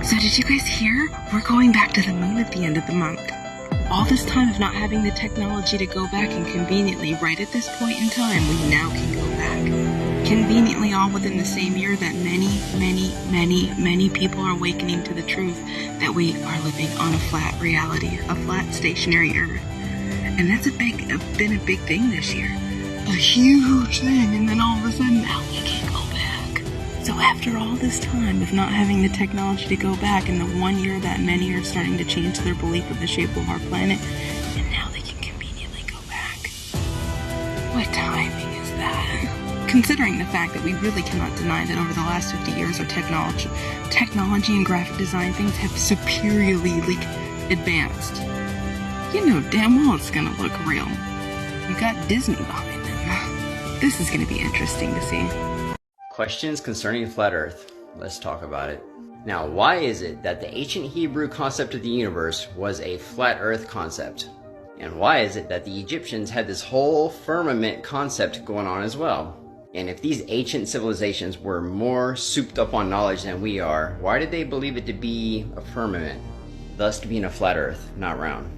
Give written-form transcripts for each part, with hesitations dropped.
So did you guys hear? We're going back to the moon at the end of the month. All this time of not having the technology to go back, and conveniently, right at this point in time, we now can go back. Conveniently all within the same year that many people are awakening to the truth that we are living on a flat reality, a flat stationary earth. And that's been a big thing this year. A huge thing, and then all of a sudden, now we can't go back. So after all this time of not having the technology to go back, and the 1 year that many are starting to change their belief of the shape of our planet, and now they can conveniently go back. What timing is that? Considering the fact that we really cannot deny that over the last 50 years our technology and graphic design things have superiorly advanced. You know damn well it's gonna look real. You got Disney behind them. This is gonna be interesting to see. Questions concerning Flat Earth. Let's talk about it. Now, why is it that the ancient Hebrew concept of the universe was a flat Earth concept? And why is it that the Egyptians had this whole firmament concept going on as well? And if these ancient civilizations were more souped up on knowledge than we are, why did they believe it to be a firmament, thus to being a flat Earth, not round?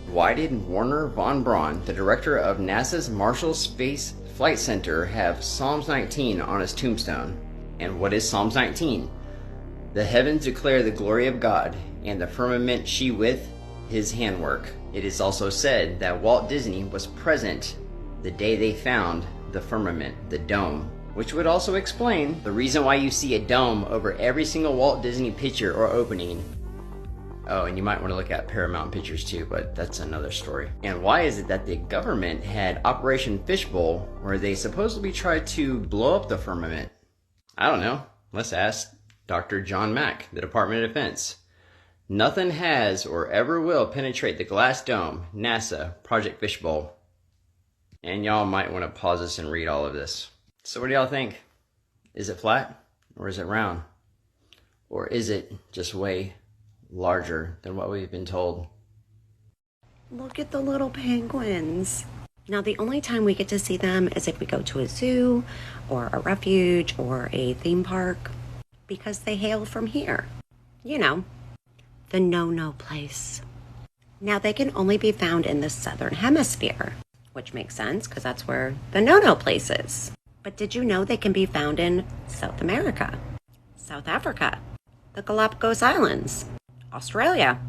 Why did Werner von Braun, the director of NASA's Marshall Space Flight Center, have Psalms 19 on his tombstone? And what is Psalms 19? The heavens declare the glory of God, and the firmament sheweth his handwork. It is also said that Walt Disney was present the day they found the firmament, the dome, which would also explain the reason why you see a dome over every single Walt Disney picture or opening. Oh, and you might want to look at Paramount Pictures too, but that's another story. And why is it that the government had Operation Fishbowl, where they supposedly tried to blow up the firmament? I don't know. Let's ask Dr. John Mack, the Department of Defense. Nothing has or ever will penetrate the glass dome, NASA, Project Fishbowl. And y'all might want to pause this and read all of this. So what do y'all think? Is it flat or is it round? Or is it just way larger than what we've been told? Look at the little penguins. Now, the only time we get to see them is if we go to a zoo or a refuge or a theme park, because they hail from here. You know, the no-no place. Now, they can only be found in the southern hemisphere, which makes sense because that's where the no-no place is. But did you know they can be found in South America, South Africa, the Galapagos Islands, Australia?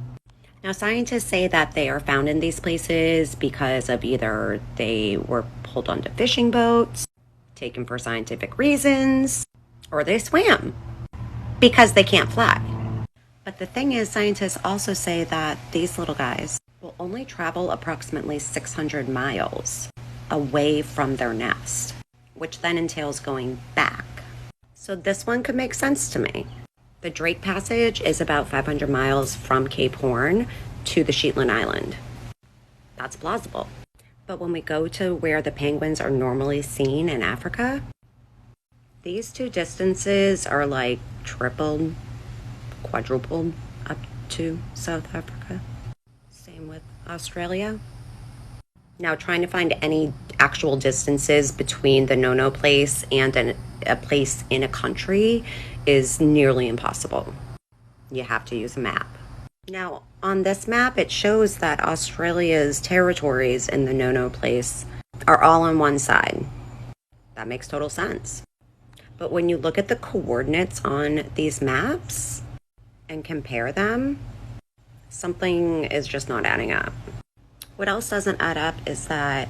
Now, scientists say that they are found in these places because of either they were pulled onto fishing boats, taken for scientific reasons, or they swam because they can't fly. But the thing is, scientists also say that these little guys will only travel approximately 600 miles away from their nest, which then entails going back. So this one could make sense to me. The Drake Passage is about 500 miles from Cape Horn to the Shetland Island. That's plausible. But when we go to where the penguins are normally seen in Africa, these two distances are like tripled, quadrupled up to South Africa. Same with Australia. Now, trying to find any actual distances between the no-no place and a place in a country is nearly impossible. You have to use a map. Now, on this map, it shows that Australia's territories in the no-no place are all on one side. That makes total sense. But when you look at the coordinates on these maps and compare them, something is just not adding up. What else doesn't add up is that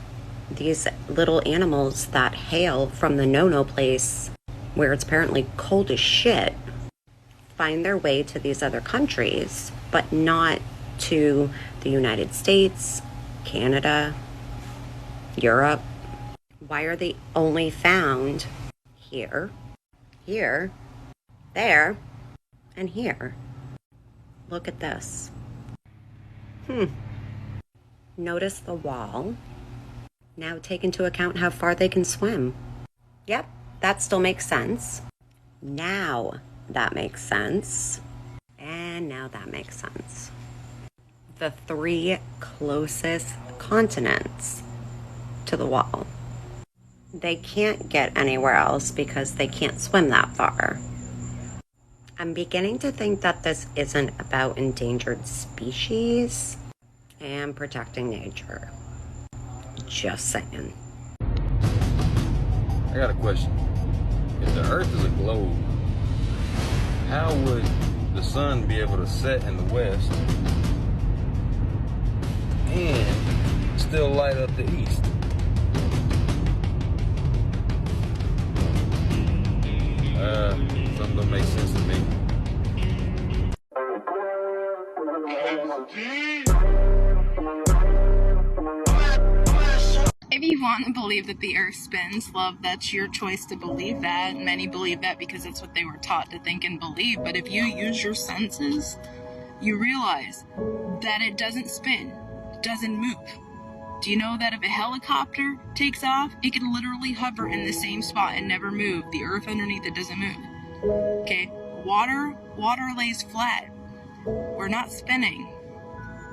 these little animals that hail from the no-no place, where it's apparently cold as shit, find their way to these other countries, but not to the United States, Canada, Europe. Why are they only found here, here, there, and here? Look at this. Notice the wall. Now take into account how far they can swim. Yep, that still makes sense. Now that makes sense. And now that makes sense. The three closest continents to the wall. They can't get anywhere else because they can't swim that far. I'm beginning to think that this isn't about endangered species and protecting nature. Just saying. I got a question. If the Earth is a globe, how would the sun be able to set in the west and still light up the east? Something don't make sense to me. If you want to believe that the earth spins, love, that's your choice to believe that. Many believe that because it's what they were taught to think and believe. But if you use your senses, you realize that it doesn't spin, it doesn't move. Do you know that if a helicopter takes off, it can literally hover in the same spot and never move? The earth underneath it doesn't move. Okay, water lays flat. We're not spinning.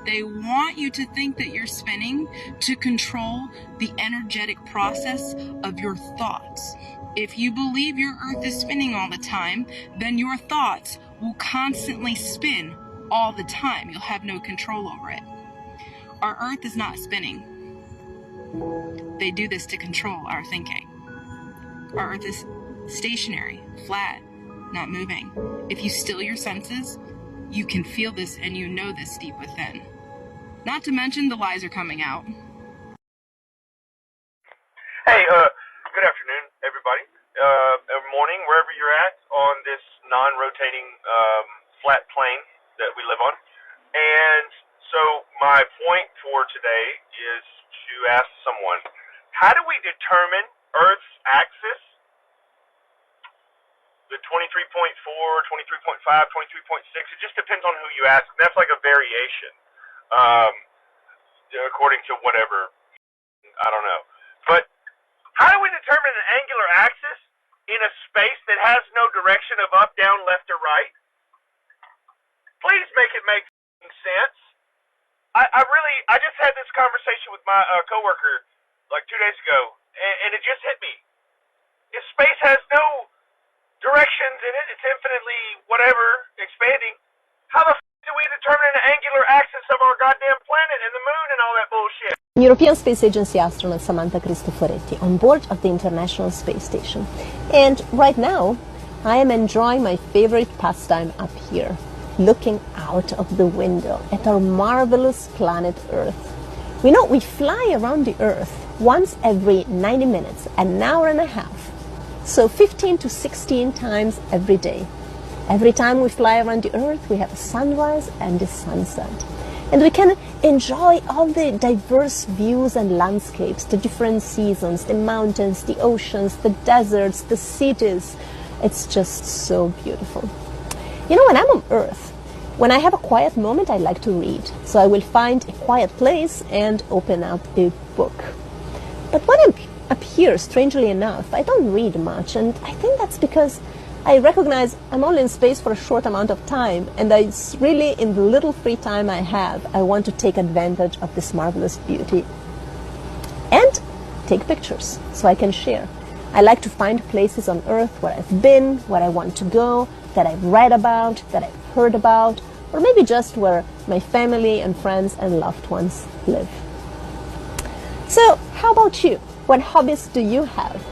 They want you to think that you're spinning to control the energetic process of your thoughts. If you believe your earth is spinning all the time, then your thoughts will constantly spin all the time. You'll have no control over it. Our earth is not spinning. They do this to control our thinking. Our earth is stationary, flat, not moving. If you still your senses, you can feel this and you know this deep within. Not to mention the lies are coming out. Hey, good afternoon, everybody. Morning, wherever you're at on this non-rotating flat plane that we live on. And so my point for today is to ask someone, how do we determine Earth's axis? The 23.4, 23.5, 23.6, it just depends on who you ask. That's like a variation. According to whatever, I don't know. But how do we determine an angular axis in a space that has no direction of up, down, left, or right? Please make it make sense. I just had this conversation with my coworker like 2 days ago, and it just hit me. If space has no directions in it, it's infinitely whatever, expanding, how the do we determine an angular axis of our goddamn planet and the moon and all that bullshit? European Space Agency astronaut Samantha Cristoforetti on board of the International Space Station. And right now, I am enjoying my favorite pastime up here, looking out of the window at our marvelous planet Earth. We know we fly around the Earth once every 90 minutes, an hour and a half. So 15 to 16 times every day. Every time we fly around the Earth, we have a sunrise and a sunset. And we can enjoy all the diverse views and landscapes, the different seasons, the mountains, the oceans, the deserts, the cities. It's just so beautiful. You know, when I'm on Earth, when I have a quiet moment, I like to read. So I will find a quiet place and open up a book. But when I'm up here, strangely enough, I don't read much. And I think that's because I recognize I'm only in space for a short amount of time, and it's really in the little free time I have, I want to take advantage of this marvelous beauty and take pictures so I can share. I like to find places on Earth where I've been, where I want to go, that I've read about, that I've heard about, or maybe just where my family and friends and loved ones live. So, how about you? What hobbies do you have?